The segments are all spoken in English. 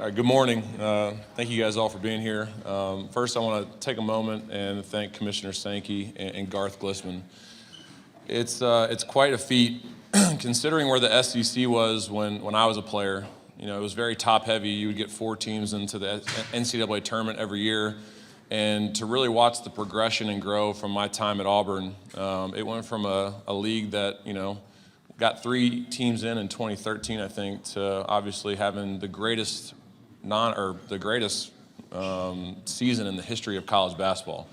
All right, good morning. Thank you guys all for being here. First, I want to take a moment and thank Commissioner Sankey and Garth Glissman. It's quite a feat considering where the SEC was when I was a player. You know, it was very top-heavy. You would get 4 teams into the NCAA tournament every year. And to really watch the progression and grow from my time at Auburn, it went from a league that, you know, got 3 teams in 2013, I think, to obviously having the greatest season in the history of college basketball,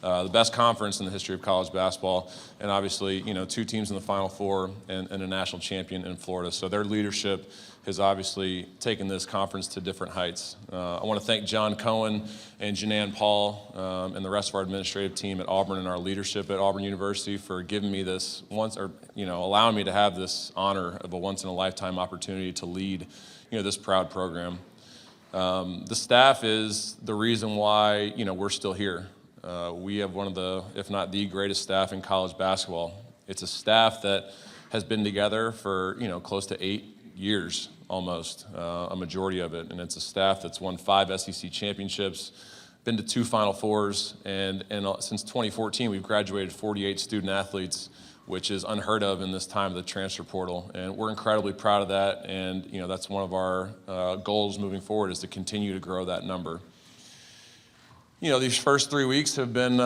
the best conference in the history of college basketball, and obviously, you know, 2 teams in the Final Four and a national champion in Florida. So their leadership has obviously taken this conference to different heights. I want to thank John Cohen and Janan Paul and the rest of our administrative team at Auburn and our leadership at Auburn University for giving me this allowing me to have this honor of a once-in-a-lifetime opportunity to lead, you know, this proud program. The staff is the reason why, you know, we're still here. We have one of the, if not the greatest staff in college basketball. It's a staff that has been together for, you know, close to 8 years almost, a majority of it. And it's a staff that's won 5 SEC championships, been to 2 Final Fours, and since 2014, we've graduated 48 student athletes, which is unheard of in this time of the transfer portal. And we're incredibly proud of that. And, you know, that's one of our goals moving forward is to continue to grow that number. You know, these first 3 weeks have been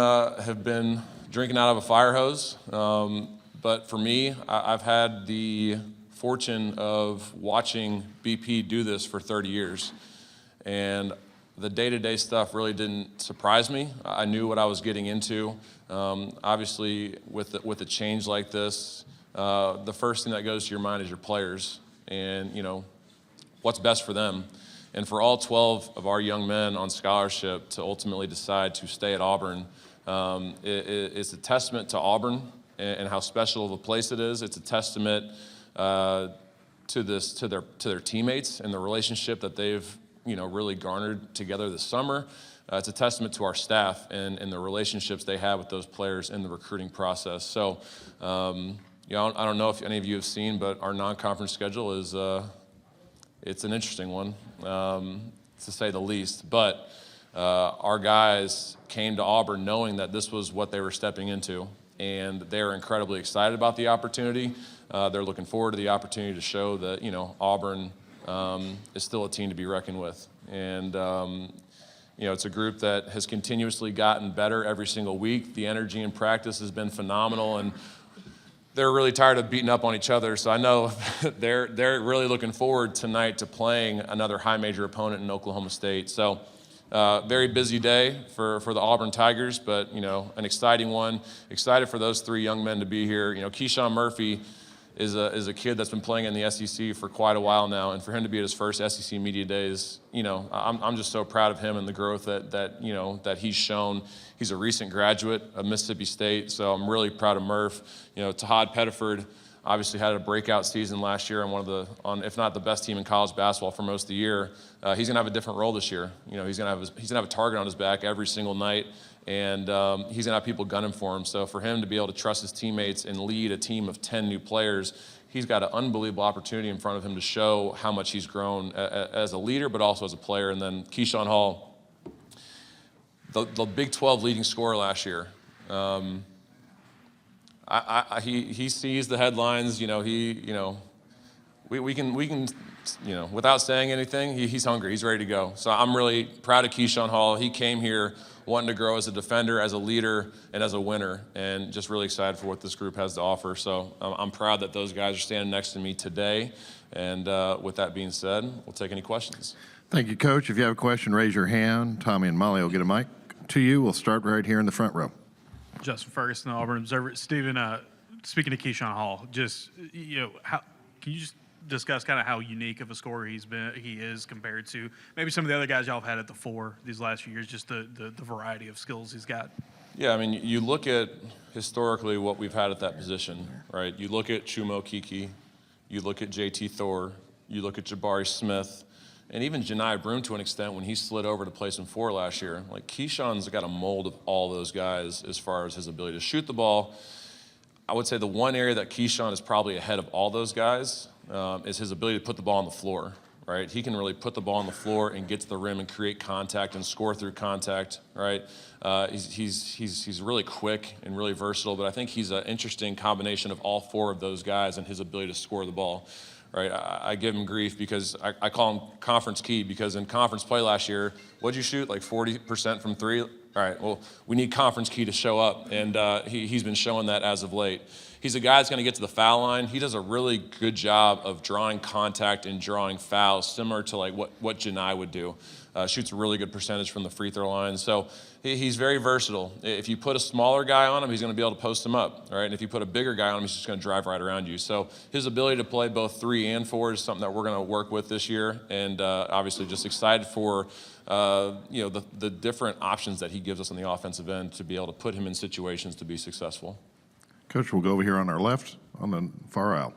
drinking out of a fire hose. But for me, I've had the fortune of watching BP do this for 30 years. And the day-to-day stuff really didn't surprise me. I knew what I was getting into. Obviously, with a change like this, the first thing that goes to your mind is your players and, you know, what's best for them. And for all 12 of our young men on scholarship to ultimately decide to stay at Auburn, it's a testament to Auburn and how special of a place it is. It's a testament to their teammates and the relationship that they've, you know, really garnered together this summer. It's a testament to our staff and the relationships they have with those players in the recruiting process. So, you know, I don't know if any of you have seen, but our non-conference schedule is it's an interesting one, to say the least. But our guys came to Auburn knowing that this was what they were stepping into, and they're incredibly excited about the opportunity. They're looking forward to the opportunity to show that, you know, Auburn is still a team to be reckoned with. And, you know, it's a group that has continuously gotten better every single week. The energy in practice has been phenomenal, and they're really tired of beating up on each other. So I know they're really looking forward tonight to playing another high major opponent in Oklahoma State. So very busy day for the Auburn Tigers, but, you know, an exciting one. Excited for those 3 young men to be here. You know, Keshan Murphy is a kid that's been playing in the SEC for quite a while now, and for him to be at his first SEC Media Days, you know, I'm just so proud of him and the growth that he's shown. He's a recent graduate of Mississippi State, so I'm really proud of Murph. You know, Tahad Pettiford obviously had a breakout season last year on if not the best team in college basketball for most of the year. He's gonna have a different role this year. You know, he's gonna have a target on his back every single night, and he's gonna have people gunning for him. So for him to be able to trust his teammates and lead a team of 10 new players, he's got an unbelievable opportunity in front of him to show how much he's grown as a leader, but also as a player. And then Keshan Hall, the Big 12 leading scorer last year. He sees the headlines. You know, we can, you know, without saying anything, he's hungry. He's ready to go. So I'm really proud of Keshan Hall. He came here wanting to grow as a defender, as a leader, and as a winner, and just really excited for what this group has to offer. So I'm proud that those guys are standing next to me today. And with that being said, we'll take any questions. Thank you, Coach. If you have a question, raise your hand. Tommy and Molly will get a mic to you. We'll start right here in the front row. Justin Ferguson, Auburn Observer. Stephen, speaking of Keshan Hall, just, you know, can you just discuss kind of how unique of a scorer he is compared to maybe some of the other guys y'all have had at the 4 these last few years, just the variety of skills he's got? Yeah, I mean, you look at historically what we've had at that position, right? You look at Chumo Kiki, you look at JT Thor, you look at Jabari Smith, and even Janai Broom to an extent when he slid over to play some 4 last year. Like, Keshan's got a mold of all those guys as far as his ability to shoot the ball. I would say the one area that Keshan is probably ahead of all those guys is his ability to put the ball on the floor, right? He can really put the ball on the floor and get to the rim and create contact and score through contact, right? He's really quick and really versatile, but I think he's an interesting combination of all four of those guys and his ability to score the ball, right? I give him grief because I call him conference key, because in conference play last year, what'd you shoot, like 40% from three? All right, well, we need conference key to show up, and he's been showing that as of late. He's a guy that's going to get to the foul line. He does a really good job of drawing contact and drawing fouls, similar to like what Janai would do. Shoots a really good percentage from the free throw line. So he's very versatile. If you put a smaller guy on him, he's going to be able to post him up, right? And if you put a bigger guy on him, he's just going to drive right around you. So his ability to play both 3 and 4 is something that we're going to work with this year, and obviously just excited for the different options that he gives us on the offensive end to be able to put him in situations to be successful. Coach, we'll go over here on our left, on the far aisle.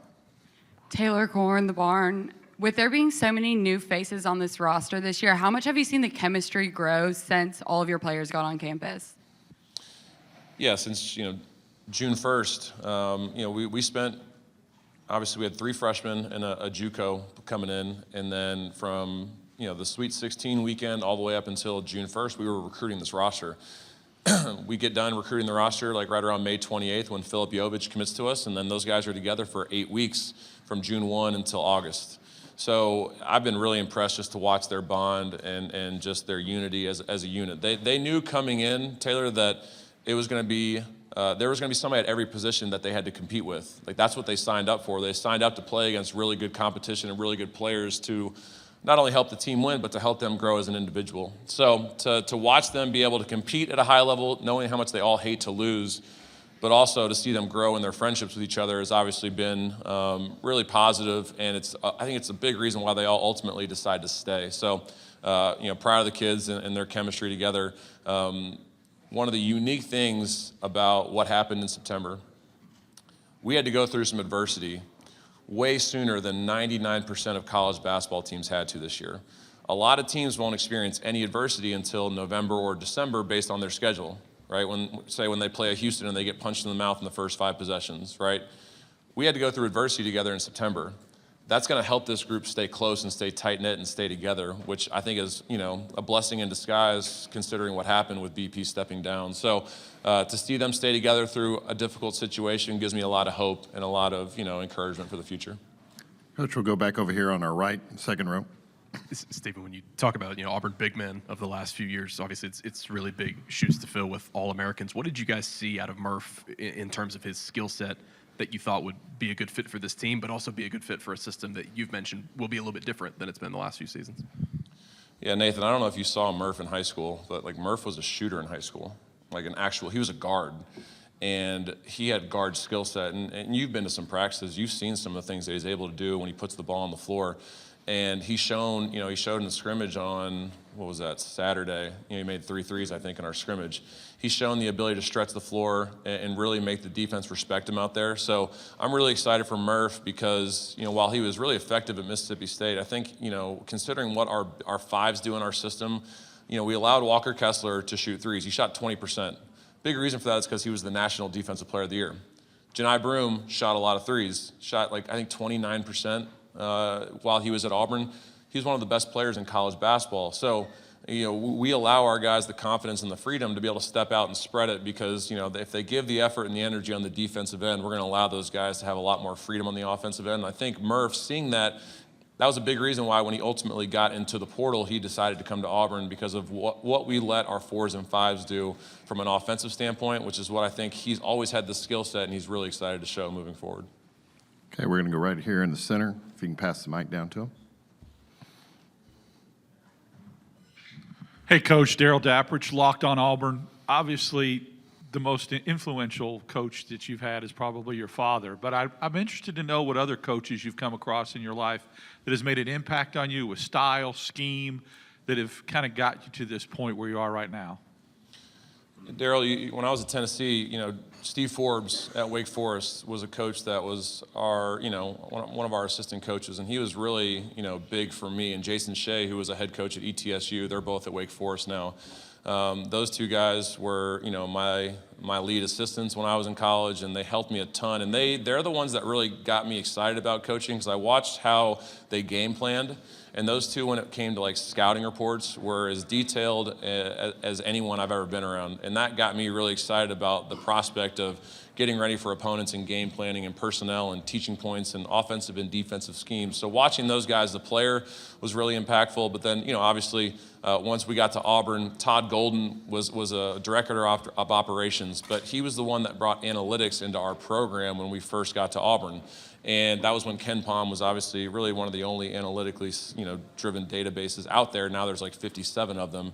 Taylor Corn, the Barn. With there being so many new faces on this roster this year, how much have you seen the chemistry grow since all of your players got on campus? Yeah, since June 1st, we spent, obviously we had 3 freshmen and a JUCO coming in, and then from the Sweet 16 weekend all the way up until June 1st, we were recruiting this roster. We get done recruiting the roster like right around May 28th when Filip Jovic commits to us, and then those guys are together for 8 weeks from June 1 until August. So I've been really impressed just to watch their bond and just their unity as a unit. They knew coming in, Taylor, that it was going to be there was going to be somebody at every position that they had to compete with. Like, that's what they signed up for. They signed up to play against really good competition and really good players to not only help the team win, but to help them grow as an individual. So to watch them be able to compete at a high level, knowing how much they all hate to lose, but also to see them grow in their friendships with each other has obviously been really positive, and I think it's a big reason why they all ultimately decide to stay. So, proud of the kids and their chemistry together. One of the unique things about what happened in September, we had to go through some adversity way sooner than 99% of college basketball teams had to this year. A lot of teams won't experience any adversity until November or December based on their schedule, right? When they play a Houston and they get punched in the mouth in the first 5 possessions, right? We had to go through adversity together in September. That's going to help this group stay close and stay tight-knit and stay together, which I think is, a blessing in disguise considering what happened with BP stepping down. So to see them stay together through a difficult situation gives me a lot of hope and a lot of, encouragement for the future. Coach, we'll go back over here on our right, second row. Stephen, when you talk about Auburn big men of the last few years, obviously it's really big shoes to fill with All-Americans. What did you guys see out of Murph in terms of his skill set that you thought would be a good fit for this team, but also be a good fit for a system that you've mentioned will be a little bit different than it's been the last few seasons? Yeah, Nathan, I don't know if you saw Murph in high school, but Murph was a shooter in high school, he was a guard, and he had guard skill set. And you've been to some practices, you've seen some of the things that he's able to do when he puts the ball on the floor. And he showed in the scrimmage on, Saturday. He made 3 threes, I think, in our scrimmage. He's shown the ability to stretch the floor and really make the defense respect him out there. So I'm really excited for Murph because, while he was really effective at Mississippi State, I think, considering what our fives do in our system, we allowed Walker Kessler to shoot threes. He shot 20%. Big reason for that is because he was the National Defensive Player of the Year. Janai Broome shot a lot of threes, shot I think 29%. While he was at Auburn. He's one of the best players in college basketball. So, we allow our guys the confidence and the freedom to be able to step out and spread it because, if they give the effort and the energy on the defensive end, we're going to allow those guys to have a lot more freedom on the offensive end. And I think Murph, seeing that was a big reason why when he ultimately got into the portal, he decided to come to Auburn because of what we let our 4s and 5s do from an offensive standpoint, which is what I think he's always had the skill set, and he's really excited to show moving forward. Okay, we're going to go right here in the center. If you can pass the mic down to him. Hey, Coach, Daryl Dapprich, Locked on Auburn. Obviously, the most influential coach that you've had is probably your father, but I'm interested to know what other coaches you've come across in your life that has made an impact on you with style, scheme, that have kind of got you to this point where you are right now. Daryl, when I was at Tennessee, Steve Forbes at Wake Forest was a coach that was our, one of our assistant coaches, and he was really, big for me. And Jason Shea, who was a head coach at ETSU, they're both at Wake Forest now. Those two guys were, my lead assistants when I was in college, and they helped me a ton. And they're the ones that really got me excited about coaching, because I watched how they game planned. And those two, when it came to like scouting reports, were as detailed as anyone I've ever been around. And that got me really excited about the prospect of getting ready for opponents and game planning and personnel and teaching points and offensive and defensive schemes. So watching those guys, the player, was really impactful. But then, obviously, once we got to Auburn, Todd Golden was a director of operations, but he was the one that brought analytics into our program when we first got to Auburn. And that was when Ken Palm was obviously really one of the only analytically, driven databases out there. Now there's like 57 of them.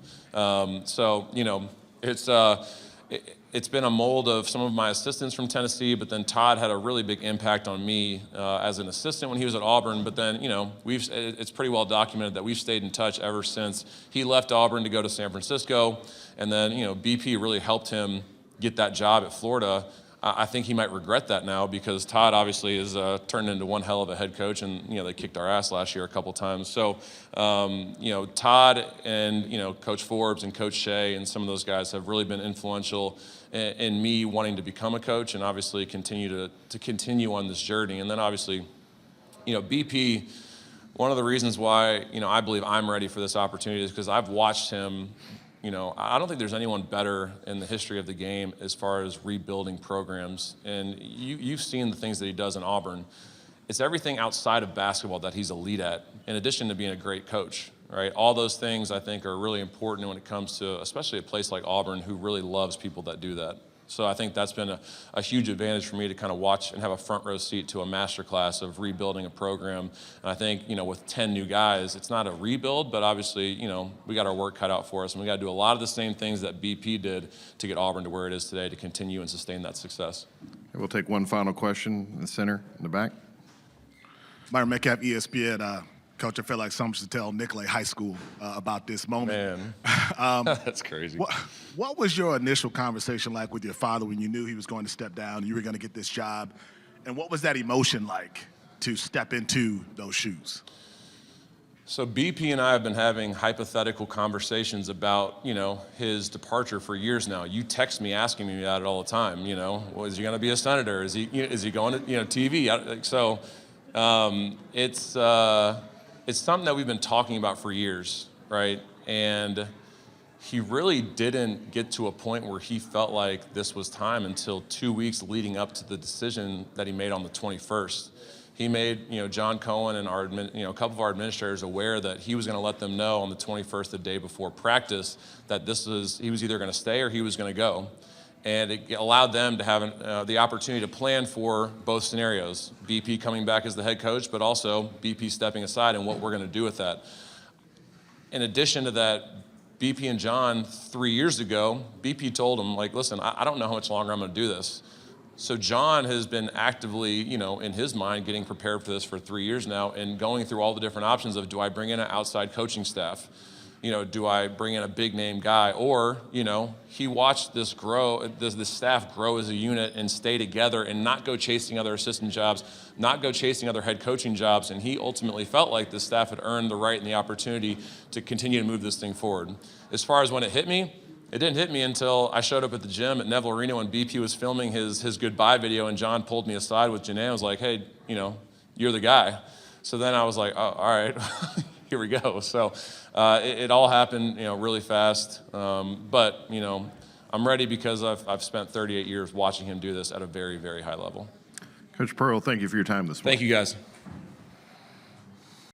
It's been a mold of some of my assistants from Tennessee, but then Todd had a really big impact on me as an assistant when he was at Auburn. But then, it's pretty well documented that we've stayed in touch ever since he left Auburn to go to San Francisco. And then, BP really helped him get that job at Florida. I think he might regret that now, because Todd obviously has turned into one hell of a head coach, and they kicked our ass last year a couple times. So, Todd and Coach Forbes and Coach Shea and some of those guys have really been influential in me wanting to become a coach, and obviously continue to continue on this journey. And then obviously, BP. One of the reasons why I believe I'm ready for this opportunity is because I've watched him. I don't think there's anyone better in the history of the game as far as rebuilding programs. And you've seen the things that he does in Auburn. It's everything outside of basketball that he's elite at, in addition to being a great coach, right? All those things I think are really important when it comes to, especially a place like Auburn, who really loves people that do that. So I think that's been a huge advantage for me to kind of watch and have a front row seat to a masterclass of rebuilding a program. And I think, with 10 new guys, it's not a rebuild, but obviously, we got our work cut out for us, and we got to do a lot of the same things that BP did to get Auburn to where it is today, to continue and sustain that success. We'll take one final question in the center, in the back. Myron Metcalf, ESPN. Coach, I feel like something to tell Nicolay High School about this moment. Man, that's crazy. What was your initial conversation like with your father when you knew he was going to step down, you were going to get this job? And what was that emotion like to step into those shoes? So BP and I have been having hypothetical conversations about, his departure for years now. You text me asking me about it all the time. Well, is he going to be a senator? Is he going to, TV? So it's something that we've been talking about for years, right? And he really didn't get to a point where he felt like this was time until 2 weeks leading up to the decision that he made on the 21st. He made, John Cohen and a couple of our administrators aware that he was going to let them know on the 21st, the day before practice, that he was either going to stay or he was going to go. And it allowed them to have the opportunity to plan for both scenarios, BP coming back as the head coach, but also BP stepping aside and what we're going to do with that. In addition to that, BP and John, 3 years ago, BP told him, listen, I don't know how much longer I'm going to do this. So John has been actively, in his mind, getting prepared for this for 3 years now, and going through all the different options of, do I bring in an outside coaching staff? Do I bring in a big name guy? Or, he watched this staff grow as a unit and stay together and not go chasing other assistant jobs, not go chasing other head coaching jobs. And he ultimately felt like the staff had earned the right and the opportunity to continue to move this thing forward. As far as when it hit me, it didn't hit me until I showed up at the gym at Neville Arena when BP was filming his goodbye video, and John pulled me aside with Janae and was like, hey, you're the guy. So then I was like, oh, all right. Here we go. So it all happened, really fast. But I'm ready because I've spent 38 years watching him do this at a very, very high level. Coach Pearl, thank you for your time this morning. Thank you, guys.